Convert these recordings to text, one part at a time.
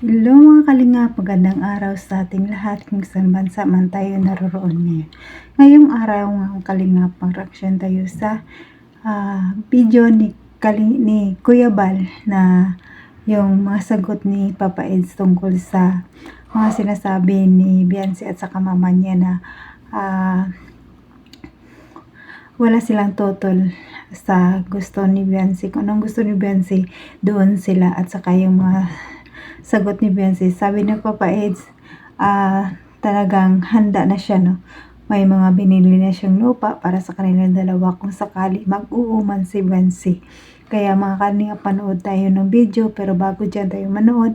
Hello mga kalingap, magandang araw sa ating lahat kung saan bansa man tayo naroroon ngayon. Ngayong araw mga kalingap, mag-reaction tayo sa video ni Kuya Bal na yung mga sagot ni Papa Eds tungkol sa mga sinasabi ni Biancy at saka mama niya na wala silang totol sa gusto ni Biancy. Kung anong gusto ni Biancy, doon sila, at saka yung mga sagot ni Biancy. Sabi ni Papa Eds, talagang handa na siya, no? May mga binili na siyang lupa para sa kanilang dalawa kung sakali mag-uuman si Biancy. Kaya mga kalinga, panood tayo ng video, pero bago dyan tayo manood,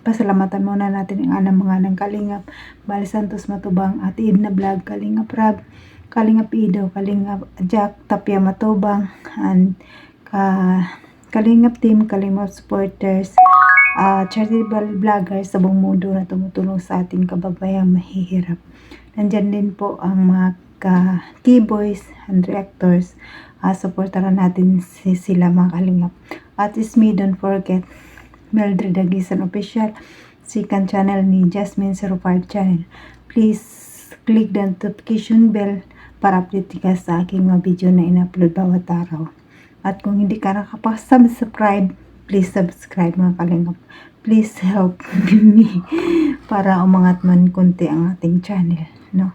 pasalamatan muna natin ang anang mga ng Kalingap, Bal Santos Matubang at Edna Vlog, Kalingap Rab, Kalingap Ido, Kalingap Jack Tapia Matubang, and Kalingap Team, Kalingap Supporters, charitable vloggers sa buong mundo na tumutulong sa ating kababayang mahihirap. Nandyan din po ang mga keyboys and reactors. Supportaran natin sila mga Kalingap. At is me, don't forget Mildred Dagisan Official, second channel ni Jasmine05 channel. Please click the notification bell para update ka sa aking mga video na in-upload bawat araw. At kung hindi ka nakapag-subscribe, please subscribe mga Kalingap. Please help me para umangat man konti ang ating channel, no?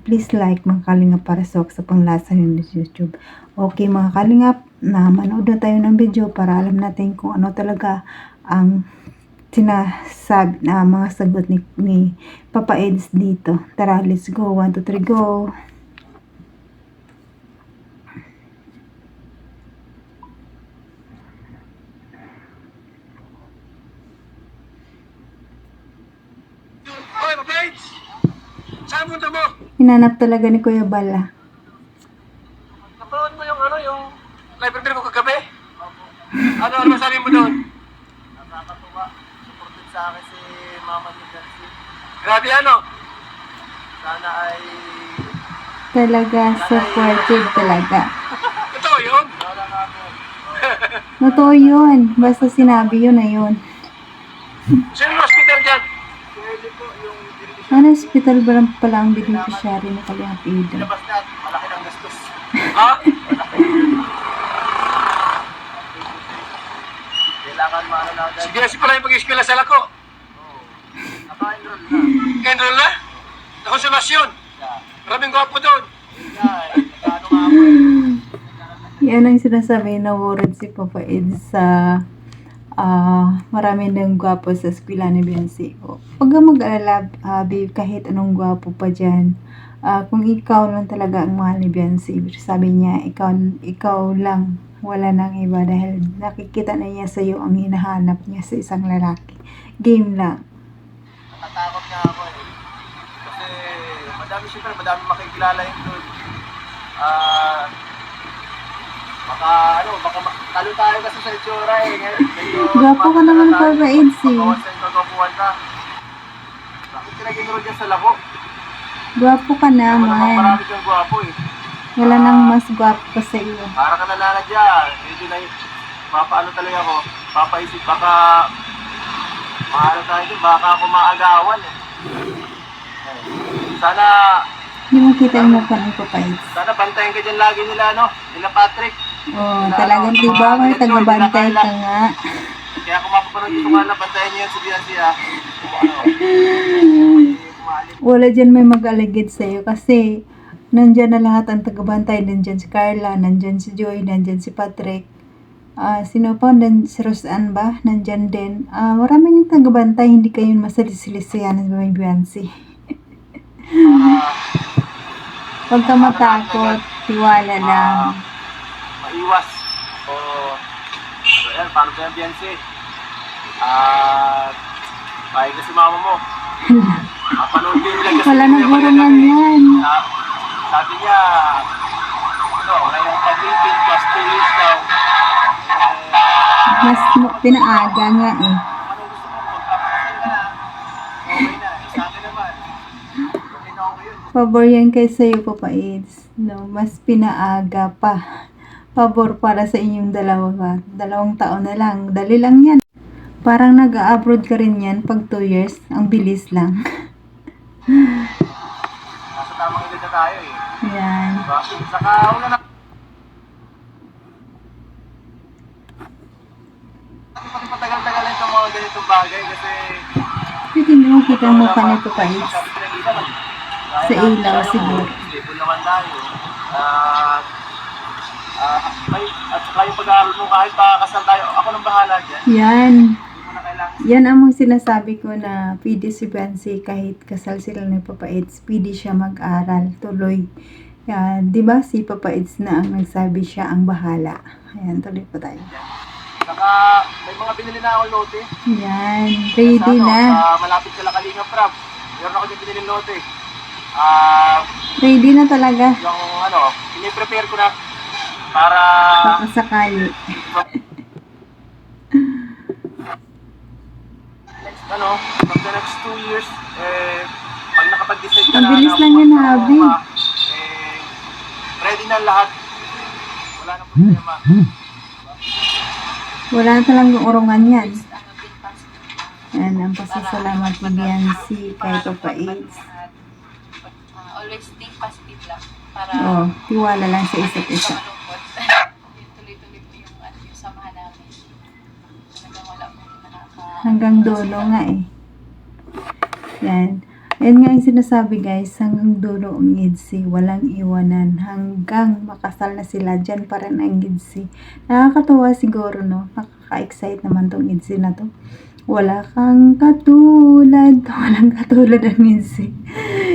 Please like mga Kalingap para sa panglasa ng YouTube. Okay mga Kalingap, na manood na tayo ng video para alam natin kung ano talaga ang sinasabi na mga sagot ni Papa Eds dito. Tara, let's go. 1, 2, 3, go! Hoy, Papa Eds! Saan punta mo? Hinanap talaga ni Kuya Bala. Napanood mo yung live review ko kagabi? Ano masabi mo doon? Nakakatuwa. Supported sa akin si Mama ni Darcy. Grabe ano? Sana ay Talaga, supported talaga. Totoo yun? wala na ako. Totoo yun. Basta sinabi yun na yun. Sino yung hospital dyan? Pwede po yung dirigis Ano hospital ba lang pala ang beneficiary na Kalingap Ido? labas na at malaki ng gastos. Ha? Kailangan maano na agad. Sige, pala yung pag-eskwela sa lako. Naka-enroll na. Enroll na? Nakonsulasyon. Yeah. Maraming gwapo doon. Yeah, ano nga ako eh. Yan ang sinasabi na worried si Papa Eds sa marami ng gwapo sa eskwela ni Biancy. Huwag kang mag-alala, babe, kahit anong gwapo pa dyan. Kung ikaw lang talaga ang mahal ni Biancy, sabi niya, ikaw lang, wala nang iba, dahil nakikita na niya sa iyo ang hinahanap niya sa isang lalaki. Game lang. Natatakot nga ako eh. Kasi madami makikilala yun doon. Baka talo tayo kasi sa itsura eh. Medyo Gwapo ka naman, Papa Eds eh. Pagkawasan yung kagapuan ka. Bakit pinag-enroll dyan sa lako? Gwapo ka Wala namang naman. marami kang gwapo eh. Wala nang mas gwapo pa sa iyo. Para ka nanana dyan. Medyo na papaano talaga ako. Papaisip baka maano tayo dyan. Baka ako maagawan eh. Sana Hindi mo kita yung mukha ni Papa Eds. Sana bantayan ka dyan lagi nila nila Patrick. Talagang diba, may taga-bantay ka nga. Kaya kung mapapanood dito nga na, bantayan niyo yan si Biancy ha. Wala dyan may mag-alleged sa'yo kasi nandyan na lahat ang taga-bantay. Nandyan si Carla, nandyan si Joy, nandyan si Patrick. Sino pa? Si Roseanne ba? Nandyan din. Maraming taga-bantay, hindi kayo masalisilisiyan ng may Biancy. Huwag ka matakot, tiwala lang. Maiwas. So yan, paano ba yan Biancy? Pahay ka si mama mo. Panood din nila kasi Wala nang urungan yan. Sabi niya, ngayong pag-ibig plus 2 years daw. Mas pinaaga nga eh. Ano gusto mo? Magpapakasal ka na. Okay na. Sa akin naman. Okay na ako yun. Pabor yan kay sa'yo, Papa Eds. No, mas pinaaga pa. Pabor para sa inyong dalawa. 2 taon na lang. Dali lang yan. Parang nag-abroad ka rin yan pag 2 years. Ang bilis lang. Nasa tamang edad na tayo eh. Yan. Diba? Saka una na. Pati patagal-tagal lang itong mga ganitong bagay kasi Pwede mo kita mo pa nito pa is. sabi pinag-isa lang. Sa ilaw siguro. Stable naman tayo. At saka yung pag-aaral mo kahit pakakasal tayo, ako nang bahala dyan. Yan. Hindi mo na kailangan. Yan ang mga sinasabi ko na pwede si Bensi kahit kasal sila ni Papa Eds, pwede siya mag-aral, tuloy. Yan, di ba si Papa Eds na ang nagsabi siya ang bahala. Ayan, tuloy pa tayo. Saka may mga binili na akong lote. Yan, ready Sa na. malapit sa Kalinga Prab. Meron ako din binili lote. Ready na talaga. Yung piniprepare ko na para Sakasakali. from the next 2 years, pag nakapag-decide ka Ang na bilis na lang yan, magpapagawa Habi. ka, ready na lahat. Wala nang problema. Wala na talagang urungan yan. Yan, ang pasasalamat ni Biancy kay Papa Eds. Always think positive lang para Oh, tiwala lang sa isa't isa. malungkot. Tuloy-tuloy po yung samahan namin. Talagang wala po Hanggang dulo nga eh. Yan. Yan nga yung sinasabi guys, hanggang dulo ang Edsy, walang iwanan. Hanggang makasal na sila, dyan pa rin ang Edsy. Nakakatawa siguro, no? Nakaka-excite naman tong Edsy na to. Wala kang katulad. Walang katulad ang Edsy.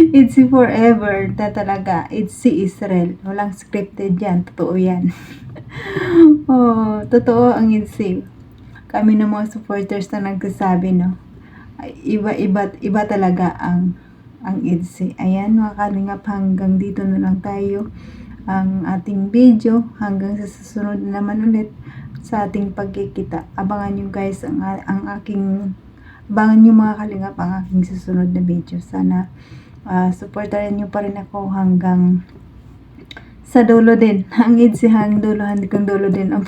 Edsy forever. Na talaga. Edsy Israel. Walang scripted yan. Totoo yan. Oh, totoo ang Edsy. Kami ng mga supporters na nagsasabi, no? Iba talaga ang Edsy. Ayan, mga kalingap, hanggang dito na lang tayo ang ating video. Hanggang sa susunod na naman ulit sa ating pagkikita. Abangan nyo guys abangan nyo mga kalingap ang aking susunod na video. Sana supportahan nyo pa rin ako hanggang sa dulo din. Ang Edsy hanggang dulo, hindi kong dulo din ang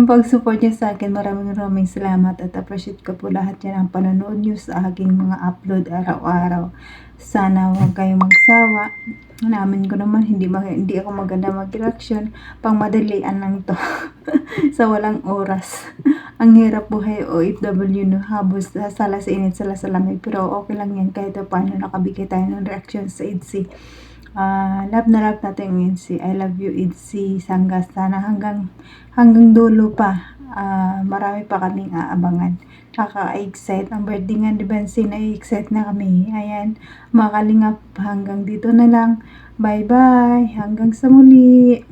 pag-support nyo sa akin. Maraming salamat at appreciate ko po lahat yan ang panonood nyo sa aking mga upload araw-araw. Sana huwag kayong magsawa. Namin ko naman hindi ako maganda mag-reaction. Pang madalian lang to. Sa walang oras. Ang hirap buhay OFW, no? Habos sala sa init, sala sa lamig. Pero okay lang yan kahit paano nakabigay tayo ng reaction sa Edsy. Love na love natin ang Edsy. I love you Edsy Sangga. Sana hanggang dulo pa. Marami pa kaming aabangan. Nakaka-excite. Ang birthday nga ni Bensi, na-excite na kami. Ayan, mga kalingap, hanggang dito na lang. Bye-bye. Hanggang sa muli.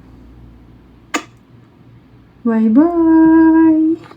Bye-bye.